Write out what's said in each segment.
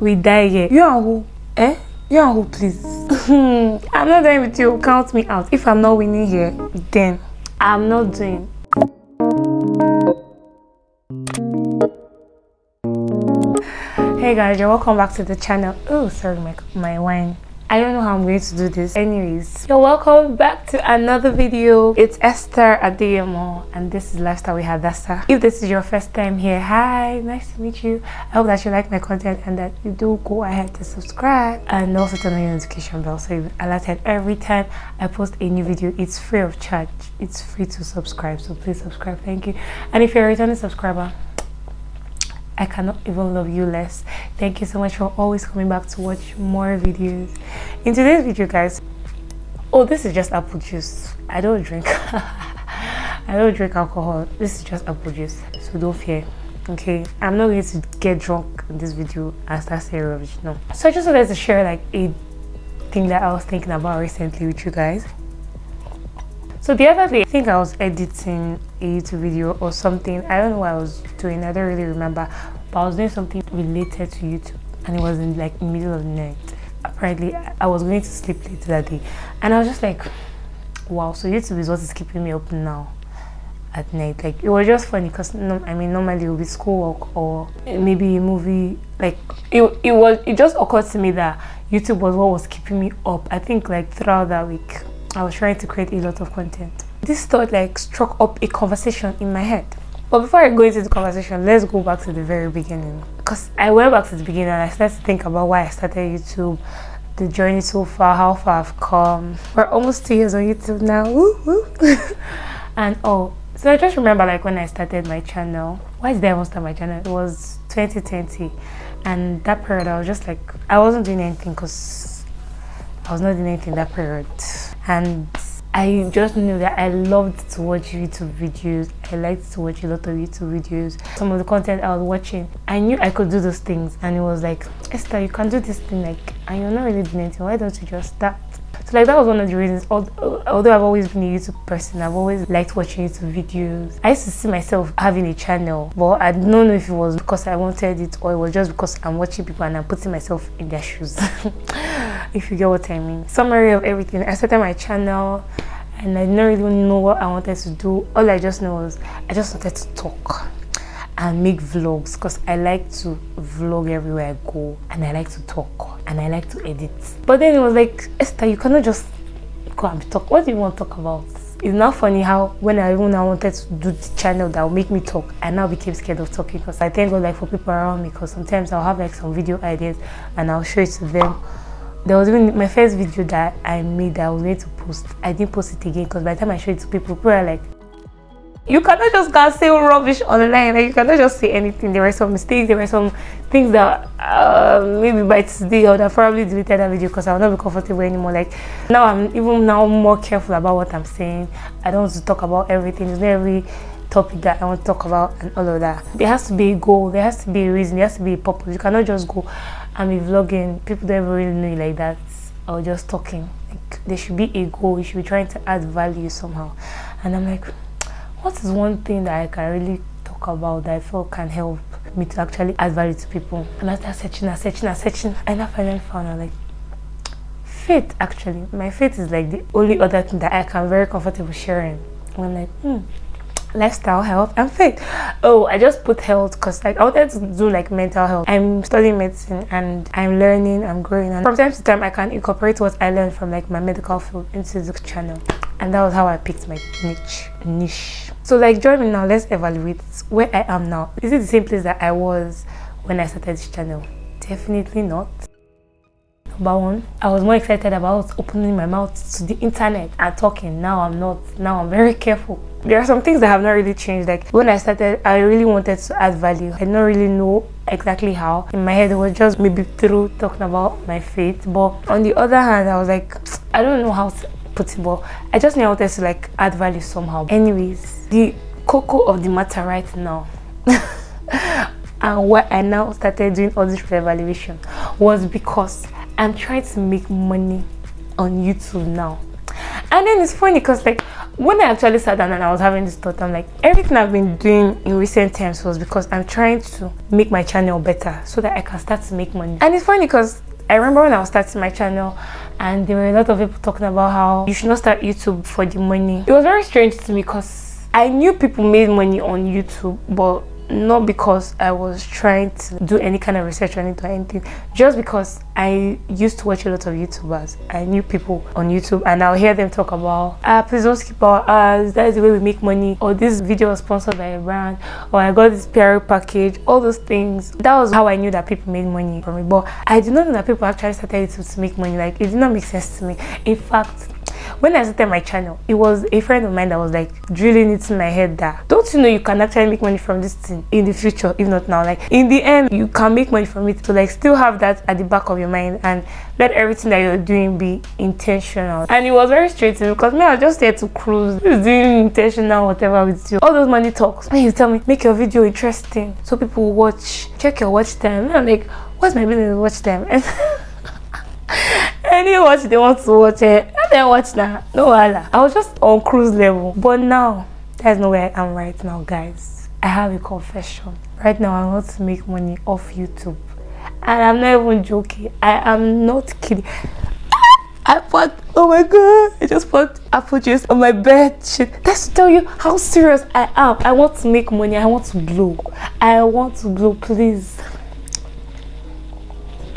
we die here. You and who? Eh? You and who, please? I'm not doing with you. Count me out. If I'm not winning here, then I'm not doing. Hey guys, you're welcome back to the channel. Oh, sorry, my wine. I don't know how I'm going to do this. Anyways, you're welcome back to another video. It's Esther Adeyemo, and this is Lifestyle with Hadassah. If this is your first time here, hi, nice to meet you. I hope that you like my content and that you do go ahead to subscribe and also turn on your notification bell so you'll be alerted every time I post a new video. It's free of charge. It's free to subscribe, so please subscribe. Thank you. And if you're a returning subscriber, I cannot even love you less. Thank you so much for always coming back to watch more videos. In today's video, guys, oh, this is just apple juice. I don't drink I don't drink alcohol. This is just apple juice, so don't fear. Okay, I'm not going to get drunk in this video and start saying rubbish. No. So I just wanted to share like a thing that I was thinking about recently with you guys. So the other day, I think I was editing a YouTube video or something. I don't know what I was doing. I don't really remember. But I was doing something related to YouTube. And it was in like the middle of the night. Apparently, I was going to sleep late that day. And I was just like, wow, so YouTube is what is keeping me up now at night. Like, it was just funny because, I mean, normally it would be schoolwork or maybe a movie. Like, it just occurred to me that YouTube was what was keeping me up. I think like throughout that week, I was trying to create a lot of content. This thought like struck up a conversation in my head. But before I go into the conversation, let's go back to the very beginning. Because I went back to the beginning and I started to think about why I started YouTube, the journey so far, how far I've come. We're almost 2 years on YouTube now. Woo, woo. And so I just remember like when I started my channel. Why did I even start my channel? It was 2020. And that period I was just like, I wasn't doing anything because I was not doing anything that period. And I just knew that I loved to watch YouTube videos. I liked to watch a lot of YouTube videos. Some of the content I was watching, I knew I could do those things. And it was like, Esther, you can do this thing, like, and you're not really doing anything. Why don't you just start? So like that was one of the reasons. Although I've always been a YouTube person, I've always liked watching YouTube videos. I used to see myself having a channel, but I don't know if it was because I wanted it or it was just because I'm watching people and I'm putting myself in their shoes. If you get what I mean. Summary of everything. I started my channel and I didn't really know what I wanted to do. All I just know was I just wanted to talk and make vlogs because I like to vlog everywhere I go and I like to talk and I like to edit. But then it was like, Esther, you cannot just go and talk. What do you want to talk about? It's not funny how when I wanted to do the channel that will make me talk, I now became scared of talking because I thank God like for people around me because sometimes I'll have like some video ideas and I'll show it to them. There was even my first video that I made that I was going to post. I didn't post it again because by the time I showed it to people were like, you cannot just go say rubbish online. Like, you cannot just say anything. There were some mistakes. There were some things that maybe by today I would have probably deleted that video because I would not be comfortable anymore. Like now I'm even now more careful about what I'm saying. I don't want to talk about everything. It's not every topic that I want to talk about and all of that. There has to be a goal. There has to be a reason. There has to be a purpose. You cannot just go and be vlogging. People don't ever really know you like that or just talking. Like, there should be a goal. You should be trying to add value somehow. And I'm like, what is one thing that I can really talk about that I feel can help me to actually add value to people? And I started searching, and I finally found out like faith. Actually, my faith is like the only other thing that I can very comfortable sharing. And I'm like, lifestyle, health, and faith. Oh, I just put health because like I wanted to do like mental health. I'm studying medicine and I'm learning, I'm growing, and from time to time I can incorporate what I learned from like my medical field into this channel. And that was how I picked my niche. So like join me now, let's evaluate where I am now. Is it the same place that I was when I started this channel? Definitely not. Number one, I was more excited about opening my mouth to the internet and talking. Now I'm not. Now I'm very careful. There are some things that have not really changed. Like when I started, I really wanted to add value. I didn't really know exactly how. In my head, it was just maybe through talking about my faith. But on the other hand, I was like, I don't know how to put it, but I just knew I wanted to like add value somehow. Anyways, the cocoa of the matter right now and why I now started doing all this evaluation was because I'm trying to make money on YouTube now. And then it's funny because like when I actually sat down and I was having this thought, I'm like, everything I've been doing in recent times was because I'm trying to make my channel better so that I can start to make money. And it's funny because I remember when I was starting my channel and there were a lot of people talking about how you should not start YouTube for the money. It was very strange to me because I knew people made money on YouTube, but not because I was trying to do any kind of research on it or anything, just because I used to watch a lot of YouTubers. I knew people on YouTube and I'll hear them talk about please don't skip our ads, that is the way we make money, or this video was sponsored by a brand, or I got this PR package, all those things. That was how I knew that people made money from it, but I did not know that people actually started YouTube to make money. Like, it did not make sense to me. In fact, when I started my channel, it was a friend of mine that was like drilling it in my head that, don't you know you can actually make money from this thing in the future, if not now? Like, in the end, you can make money from it. So like, still have that at the back of your mind and let everything that you're doing be intentional. And it was very straight to me because me, I was just there to cruise, just doing intentional whatever with you. All those money talks. When you tell me, make your video interesting so people will watch, check your watch time. And I'm like, what's my business watch time? And any watch they want to watch it, and then watch now. No wala. I was just on cruise level. But now, that's not where I am right now, guys. I have a confession. Right now, I want to make money off YouTube. And I'm not even joking. I am not kidding. I put, oh my god, I just put apple juice on my bed sheet. That's to tell you how serious I am. I want to make money. I want to blow. I want to blow, please.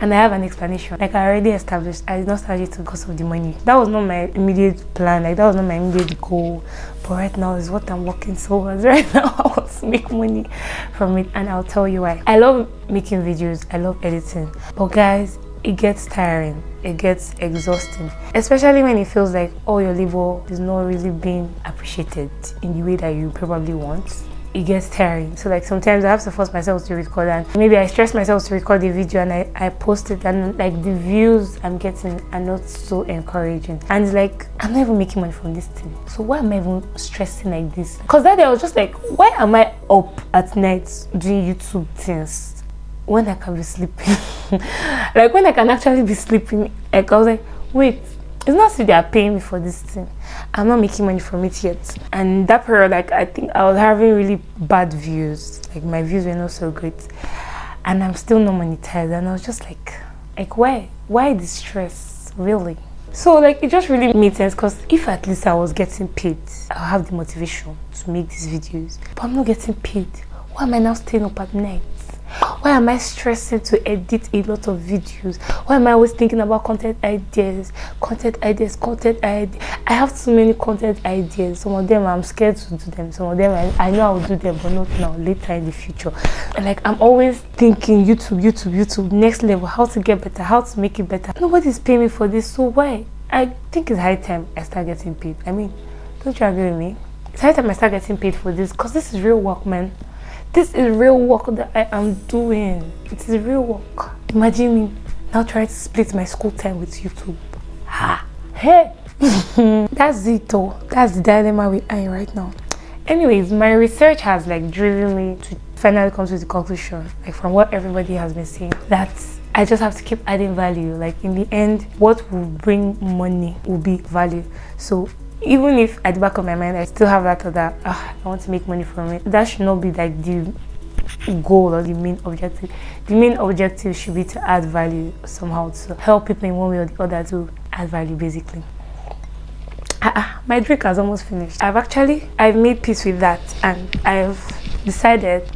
And I have an explanation. Like, I already established, I did not start it because of the money. That was not my immediate plan. Like, that was not my immediate goal. But right now is what I'm working towards. Right now, I want to make money from it, and I'll tell you why. I love making videos. I love editing. But guys, it gets tiring. It gets exhausting. Especially when it feels like all your labor is not really being appreciated in the way that you probably want. It gets tiring. So like, sometimes I have to force myself to record, and maybe I stress myself to record the video and I post it, and like, the views I'm getting are not so encouraging, and it's like, I'm not even making money from this thing, so why am I even stressing like this? Because that day I was just like, why am I up at night doing YouTube things when I can be sleeping? Like, when I can actually be sleeping. Like, I was like, wait, it's not as if they are paying me for this thing. I'm not making money from it yet. And that period, like, I think I was having really bad views. Like, my views were not so great. And I'm still not monetized. And I was just like why? Why this stress? Really? So like, it just really made sense, because if at least I was getting paid, I'll have the motivation to make these videos. But I'm not getting paid. Why am I now staying up at night? Why am I stressing to edit a lot of videos? Why am I always thinking about content ideas? I have too many content ideas. Some of them I'm scared to do them. Some of them I know I'll do them, but not now, later in the future. And like, I'm always thinking YouTube, next level, how to get better, how to make it better. Nobody's paying me for this, so why? I think it's high time I start getting paid. I mean, don't you agree with me? It's high time I start getting paid for this, because this is real work, man. This is real work that I am doing. It is real work. Imagine me now trying to split my school time with YouTube. Ha! Hey! That's it though. That's the dilemma we're in right now. Anyways, my research has like driven me to finally come to the conclusion, like from what everybody has been saying, that I just have to keep adding value. Like, in the end, what will bring money will be value. So even if at the back of my mind I still have that I want to make money from it, that should not be like the goal or the main objective. The main objective should be to add value somehow, to help people in one way or the other, to add value basically. My drink has almost finished. I've made peace with that, and I've decided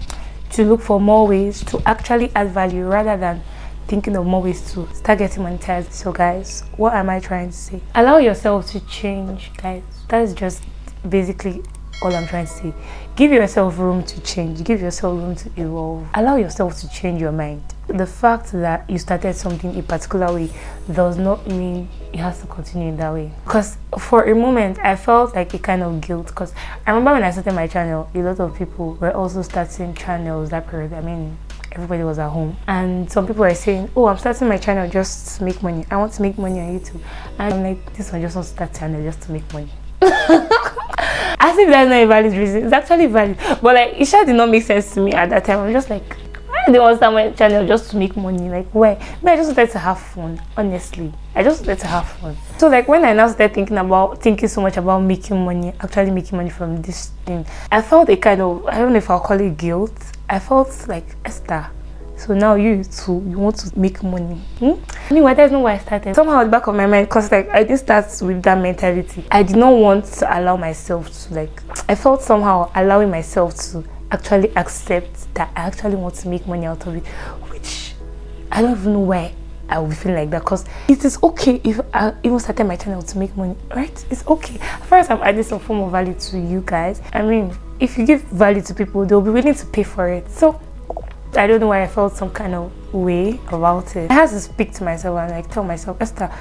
to look for more ways to actually add value rather than thinking of more ways to start getting monetized. So guys, what am I trying to say? Allow yourself to change, guys. That is just basically all I'm trying to say. Give yourself room to change. Give yourself room to evolve. Allow yourself to change your mind. The fact that you started something a particular way does not mean it has to continue in that way. Because for a moment, I felt like a kind of guilt. Because I remember when I started my channel, a lot of people were also starting channels that period. I mean, everybody was at home, and some people were saying, oh, I'm starting my channel just to make money. I want to make money on YouTube. And I'm like, this one just wants to start channel just to make money. As if that's not a valid reason. It's actually valid, but like, it sure did not make sense to me at that time. I'm just like, why didn't want to start my channel just to make money. Like, why? I just wanted to have fun, honestly. I just wanted to have fun. So like when I now started thinking so much about making money, actually making money from this thing, I felt a kind of, I don't know if I'll call it guilt. I felt like, Esther, so now you too, you want to make money. Anyway, that's not why I started. Somehow at the back of my mind, because like I didn't start with that mentality. I did not want to allow myself to, like, I felt somehow allowing myself to actually accept that I actually want to make money out of it, which I don't even know why I would feel like that, because it is okay if I even started my channel to make money, right? It's okay. First, I'm adding some form of value to you guys. I mean, if you give value to people, they'll be willing to pay for it. So I don't know why I felt some kind of way about it. I had to speak to myself and like tell myself, Esther,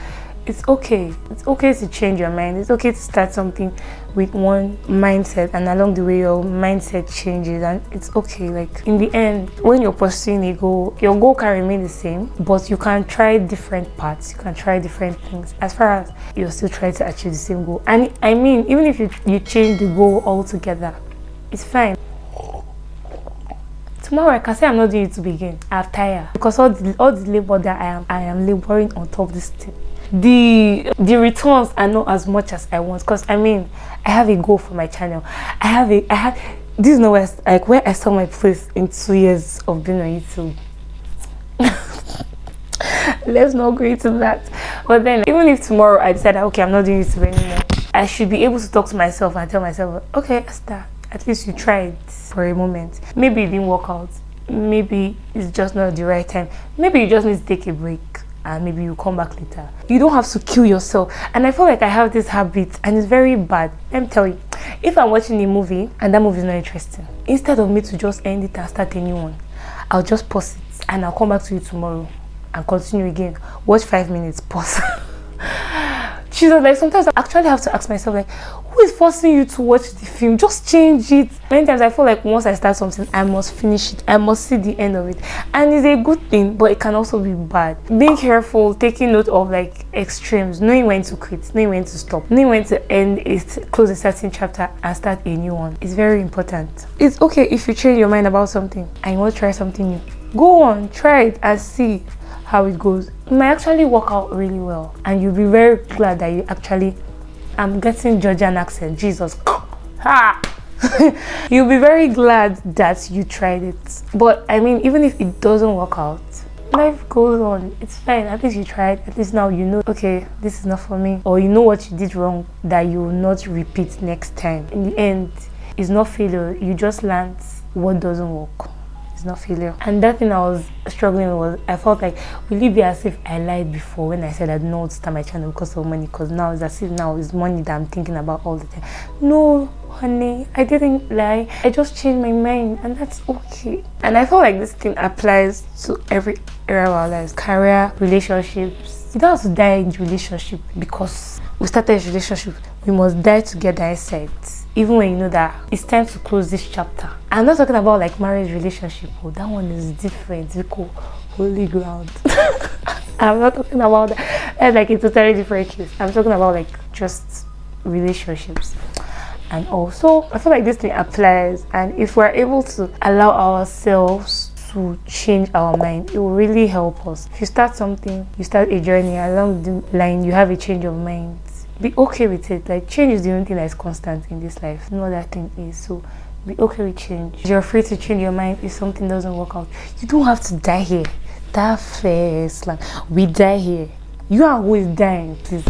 it's okay. It's okay to change your mind. It's okay to start something with one mindset, and along the way your mindset changes, and it's okay. Like in the end, when you're pursuing a goal, your goal can remain the same, but you can try different paths. You can try different things as far as you're still trying to achieve the same goal. And I mean, even if you change the goal altogether, it's fine. Tomorrow I can say I'm not doing it to begin. I'm tired because all the labor that I am laboring on top of this thing. The returns are not as much as I want, because I mean I have a goal for my channel. I have this is nowhere like where I saw my place in 2 years of being on YouTube. Let's not go into that. But then even if tomorrow I decide okay, I'm not doing YouTube anymore, I should be able to talk to myself and tell myself, okay, Esther, at least you tried for a moment. Maybe it didn't work out. Maybe it's just not the right time. Maybe you just need to take a break and maybe you come back later. You don't have to kill yourself. And I feel like I have this habit and it's very bad. Let me tell you, if I'm watching a movie and that movie is not interesting, instead of me to just end it and start a new one, I'll just pause it and I'll come back to you tomorrow and continue again. Watch 5 minutes, pause. Jesus, like sometimes I actually have to ask myself, like, who is forcing you to watch the film? Just change it. Many times I feel like once I start something, I must finish it. I must see the end of it. And it's a good thing, but it can also be bad. Being careful, taking note of like extremes, knowing when to quit, knowing when to stop, knowing when to end it, close a certain chapter and start a new one. It's very important. It's okay if you change your mind about something and you want to try something new. Go on, try it and see how it goes. It might actually work out really well and you'll be very glad that you actually, I'm getting Georgian accent, Jesus. Ha! You'll be very glad that you tried it. But I mean, even if it doesn't work out, life goes on. It's fine. At least you tried. At least now you know, okay, this is not for me. Or you know what you did wrong that you will not repeat next time. In the end, it's not failure. You just learned what doesn't work. It's not failure. And that thing I was struggling with was, I felt like, will it be as if I lied before when I said I didn't want to start my channel because of money? Because now it's as if now it's money that I'm thinking about all the time. No, honey, I didn't lie. I just changed my mind, and that's okay. And I feel like this thing applies to every area of our lives. Career, relationships. You don't have to die in relationship because we started a relationship. We must die together inside. Even when you know that it's time to close this chapter. I'm not talking about like marriage relationship. Oh, that one is different. We call holy ground. I'm not talking about that. That's like a totally different case. I'm talking about like just relationships. And also, I feel like this thing applies. And if we're able to allow ourselves to change our mind, it will really help us. If you start something, you start a journey, along the line, you have a change of mind. Be okay with it. Like, change is the only thing that is constant in this life. No other thing is. So be okay with change. You're free to change your mind if something doesn't work out. You don't have to die here. That first, like, we die here. You are who is dying, please.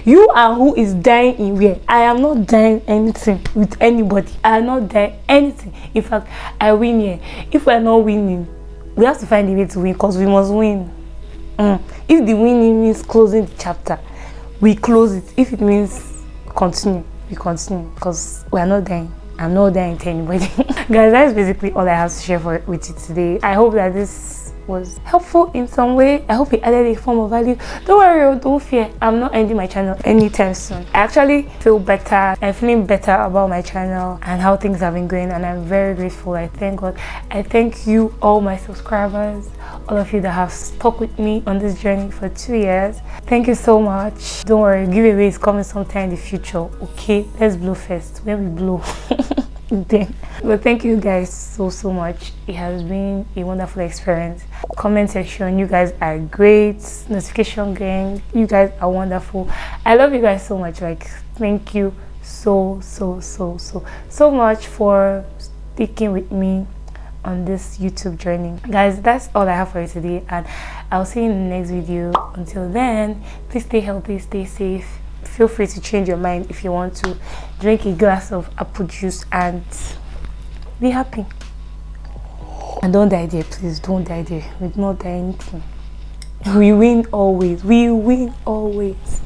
You are who is dying in where? I am not dying anything with anybody. I am not dying anything. In fact, I win here. If we're not winning, we have to find a way to win, because we must win. If the winning means closing the chapter, we close it. If it means continue, we continue, because we are not dying. I'm not dying to anybody. Guys, that's basically all I have to share with you today. I hope that this was helpful in some way. I hope it added a form of value. Don't worry, don't fear. I'm not ending my channel anytime soon. I actually feel better. I'm feeling better about my channel and how things have been going, and I'm very grateful. I thank God. I thank you, all my subscribers, all of you that have stuck with me on this journey for 2 years. Thank you so much. Don't worry, giveaway is coming sometime in the future. Okay, let's blow first. When we blow. Then, but thank you guys so much. It has been a wonderful experience. Comment section, you guys are great. Notification gang, you guys are wonderful. I love you guys so much. Like, thank you so much for sticking with me on this YouTube journey. Guys, that's all I have for you today, and I'll see you in the next video. Until then, please stay healthy, stay safe. Feel free to change your mind if you want to. Drink a glass of apple juice and be happy. And don't die there, please. Don't die there. We do not die anything. We win always. We win always.